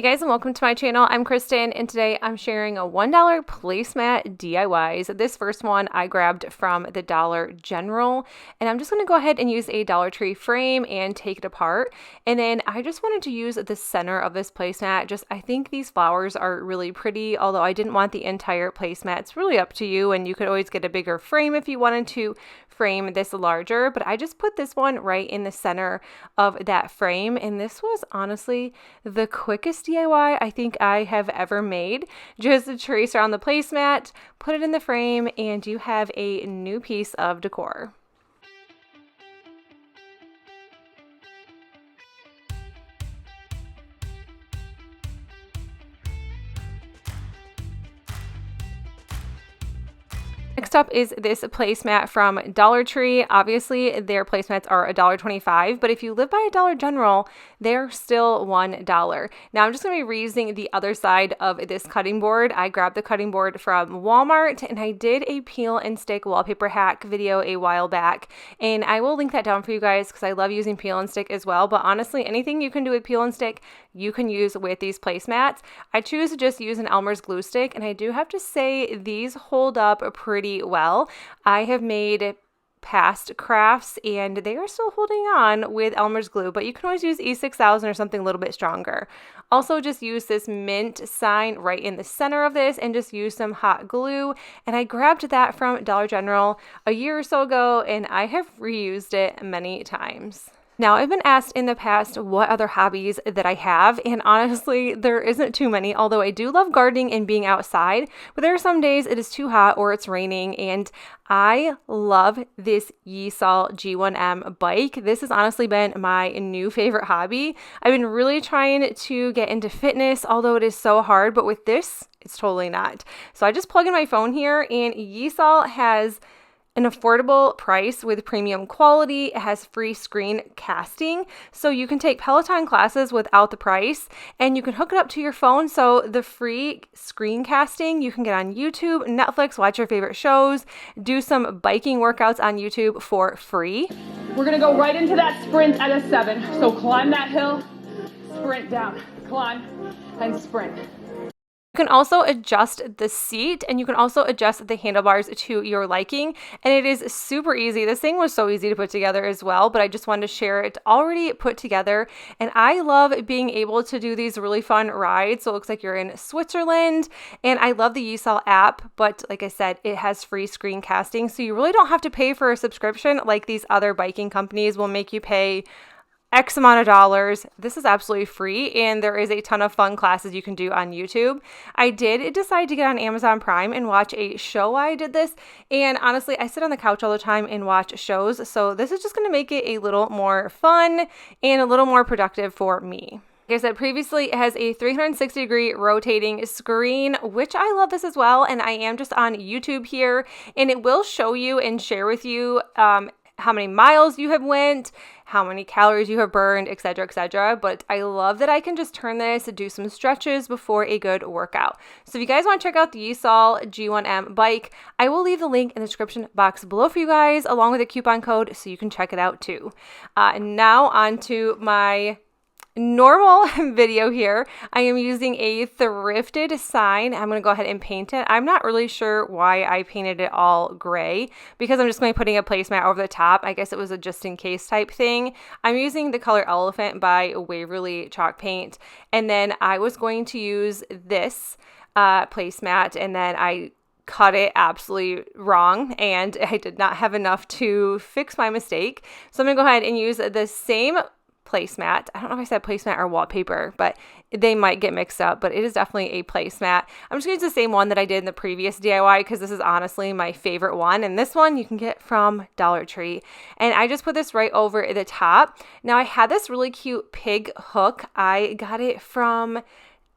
Hey guys, and welcome to my channel. I'm Kristen, and today I'm sharing a $1 placemat DIYs. This first one I grabbed from the Dollar General, and I'm just going to go ahead and use a Dollar Tree frame and take it apart. And then I just wanted to use the center of this placemat. I think these flowers are really pretty, although I didn't want the entire placemat. It's really up to you, and you could always get a bigger frame if you wanted to frame this larger, but I just put this one right in the center of that frame, and this was honestly the quickest DIY I think I have ever made. Just trace around the placemat, put it in the frame, and you have a new piece of decor. Next up is this placemat from Dollar Tree. Obviously, their placemats are $1.25, but if you live by a Dollar General, they're still $1. Now, I'm just going to be reusing the other side of this cutting board. I grabbed the cutting board from Walmart, and I did a peel and stick wallpaper hack video a while back, and I will link that down for you guys because I love using peel and stick as well. But honestly, anything you can do with peel and stick, you can use with these placemats. I choose to just use an Elmer's glue stick, and I do have to say these hold up pretty well. I have made past crafts and they are still holding on with Elmer's glue, but you can always use E6000 or something a little bit stronger. Also, just use this mint sign right in the center of this and just use some hot glue. And I grabbed that from Dollar General a year or so ago, and I have reused it many times. Now, I've been asked in the past what other hobbies that I have, and honestly, there isn't too many, although I do love gardening and being outside, but there are some days it is too hot or it's raining, and I love this Yesoul G1M bike. This has honestly been my new favorite hobby. I've been really trying to get into fitness, although it is so hard, but with this, it's totally not. So I just plug in my phone here, and Yesoul has an affordable price with premium quality. It has free screen casting, so you can take Peloton classes without the price, and you can hook it up to your phone. So the free screen casting, you can get on YouTube, Netflix, watch your favorite shows, do some biking workouts on YouTube for free. We're gonna go right into that sprint at a 7. So climb that hill, sprint down, climb, and sprint. You can also adjust the seat, and you can also adjust the handlebars to your liking, and it is super easy. This thing was so easy to put together as well, but I just wanted to share it already put together, and I love being able to do these really fun rides. So it looks like you're in Switzerland, and I love the Yesoul app, but like I said, it has free screen casting, so you really don't have to pay for a subscription like these other biking companies will make you pay X amount of dollars. This is absolutely free, and there is a ton of fun classes you can do on YouTube. I did decide to get on Amazon Prime and watch a show while I did this, and honestly, I sit on the couch all the time and watch shows, so this is just going to make it a little more fun and a little more productive for me. Like I said previously, it has a 360-degree rotating screen, which I love this as well, and I am just on YouTube here, and it will show you and share with you how many miles you have went, how many calories you have burned, etc., etc. But I love that I can just turn this to do some stretches before a good workout. So if you guys want to check out the Yesoul G1M bike, I will leave the link in the description box below for you guys, along with a coupon code, so you can check it out too. Now on to my normal video here. I am using a thrifted sign. I'm going to go ahead and paint it. I'm not really sure why I painted it all gray, because I'm just going to be putting a placemat over the top. I guess it was a just in case type thing. I'm using the color Elephant by Waverly chalk paint, and then I was going to use this placemat, and then I cut it absolutely wrong, and I did not have enough to fix my mistake. So I'm going to go ahead and use the same placemat. I don't know if I said placemat or wallpaper, but they might get mixed up, but it is definitely a placemat. I'm just going to use the same one that I did in the previous DIY because this is honestly my favorite one, and this one you can get from Dollar Tree. And I just put this right over the top. Now, I had this really cute pig hook. I got it from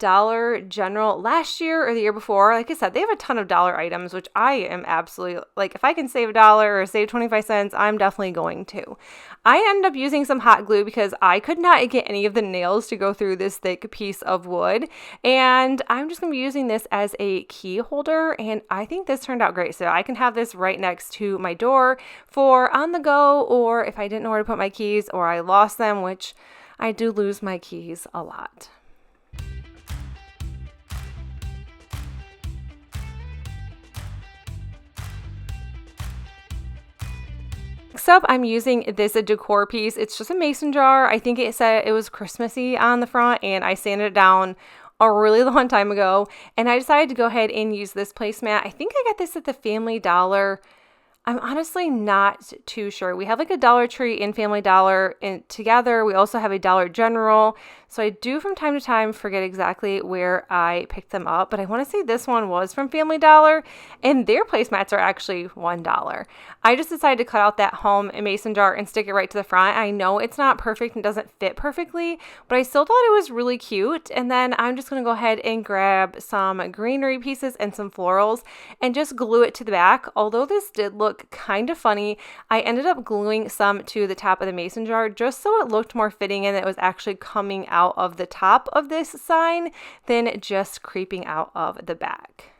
Dollar General last year or the year before. Like I said, they have a ton of dollar items, which I am absolutely, like, if I can save $1 or save 25 cents, I'm definitely going to. I ended up using some hot glue because I could not get any of the nails to go through this thick piece of wood, and I'm just going to be using this as a key holder, and I think this turned out great. So I can have this right next to my door for on the go, or if I didn't know where to put my keys or I lost them, which I do lose my keys a lot. Next up, I'm using this Decor piece. It's just a mason jar. I think it said it was Christmassy on the front, and I sanded it down a really long time ago, and I decided to go ahead and use this placemat. I think I got this at the Family Dollar. I'm honestly not too sure. We have like a Dollar Tree and Family Dollar together. We also have a Dollar General. So I do from time to time forget exactly where I picked them up, but I want to say this one was from Family Dollar, and their placemats are actually $1. I just decided to cut out that home mason jar and stick it right to the front. I know it's not perfect and doesn't fit perfectly, but I still thought it was really cute. And then I'm just going to go ahead and grab some greenery pieces and some florals and just glue it to the back. Although this did look kind of funny, I ended up gluing some to the top of the mason jar just so it looked more fitting and it was actually coming out of the top of this sign than just creeping out of the back.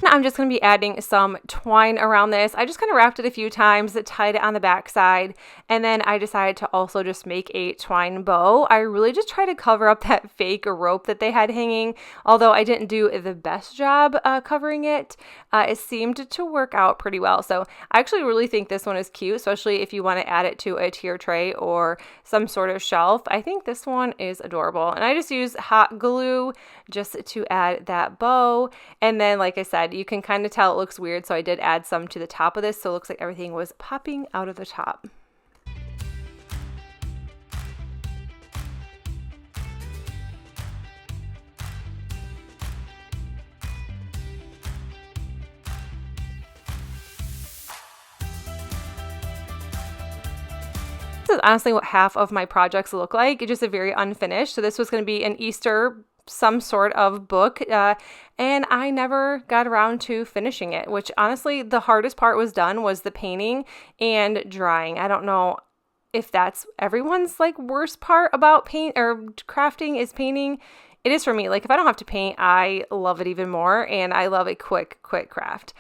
I'm just going to be adding some twine around this. I just kind of wrapped it a few times, tied it on the back side, and then I decided to also just make a twine bow. I really just tried to cover up that fake rope that they had hanging, although I didn't do the best job covering it. It seemed to work out pretty well. So I actually really think this one is cute, especially if you want to add it to a tier tray or some sort of shelf. I think this one is adorable. And I just use hot glue just to add that bow. And then, like I said, you can kind of tell it looks weird, so I did add some to the top of this, so it looks like everything was popping out of the top. This is honestly what half of my projects look like. It's just a very unfinished. So this was going to be an Easter some sort of book, and I never got around to finishing it, which honestly the hardest part was the painting and drying. I don't know if that's everyone's like worst part about paint or crafting is painting. It is for me. Like if I don't have to paint, I love it even more, and I love a quick craft.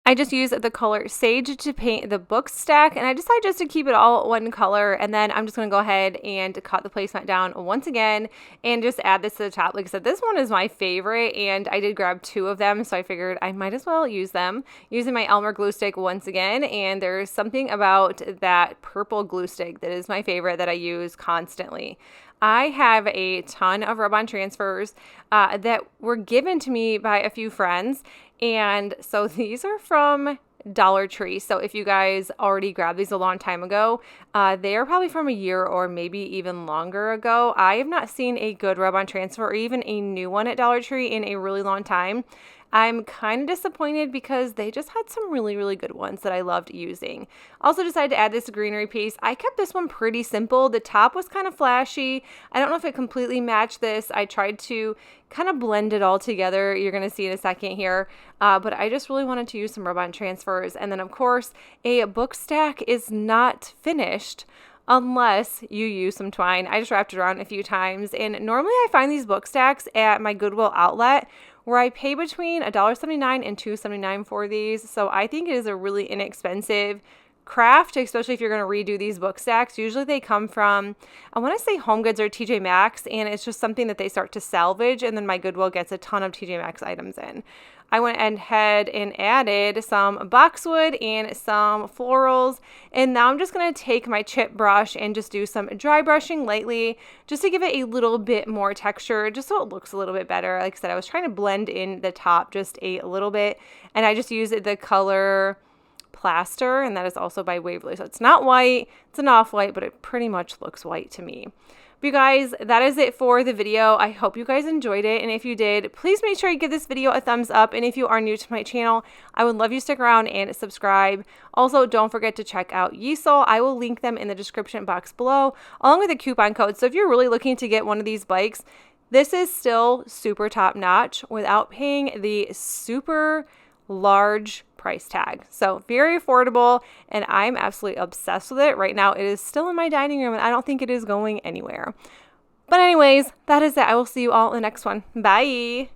I just use the color Sage to paint the book stack, and I decided just to keep it all one color, and then I'm just going to go ahead and cut the placemat down once again and just add this to the top. Like I said, this one is my favorite, and I did grab 2 of them, so I figured I might as well use them. Using my Elmer glue stick once again, and there's something about that purple glue stick that is my favorite that I use constantly. I have a ton of rub-on transfers that were given to me by a few friends, and so these are from Dollar Tree. So if you guys already grabbed these a long time ago, they are probably from a year or maybe even longer ago. I have not seen a good rub-on transfer or even a new one at Dollar Tree in a really long time. I'm kind of disappointed because they just had some really good ones that I loved using. Also decided to add this greenery piece. I kept this one pretty simple. The top was kind of flashy. I don't know if it completely matched this. I tried to kind of blend it all together. You're going to see in a second here. But I just really wanted to use some rub-on transfers. And then of course, a book stack is not finished unless you use some twine. I just wrapped it around a few times. And normally I find these book stacks at my Goodwill outlet, where I pay between $1.79 and $2.79 for these. So I think it is a really inexpensive craft, especially if you're going to redo these book stacks. Usually they come from, I want to say Home Goods or TJ Maxx, and it's just something that they start to salvage, and then my Goodwill gets a ton of TJ Maxx items in. I went ahead and added some boxwood and some florals, and now I'm just going to take my chip brush and just do some dry brushing lightly just to give it a little bit more texture, just so it looks a little bit better. Like I said, I was trying to blend in the top just a little bit, and I just used the color Plaster, and that is also by Waverly. So it's not white, it's an off-white, but it pretty much looks white to me. But you guys, that is it for the video. I hope you guys enjoyed it, and if you did, please make sure you give this video a thumbs up, and if you are new to my channel, I would love you to stick around and subscribe. Also, don't forget to check out Yesoul. I will link them in the description box below, along with a coupon code. So if you're really looking to get one of these bikes, this is still super top notch without paying the super large price tag. So very affordable, and I'm absolutely obsessed with it. Right now it is still in my dining room, and I don't think it is going anywhere. But anyways, that is it. I will see you all in the next one. Bye.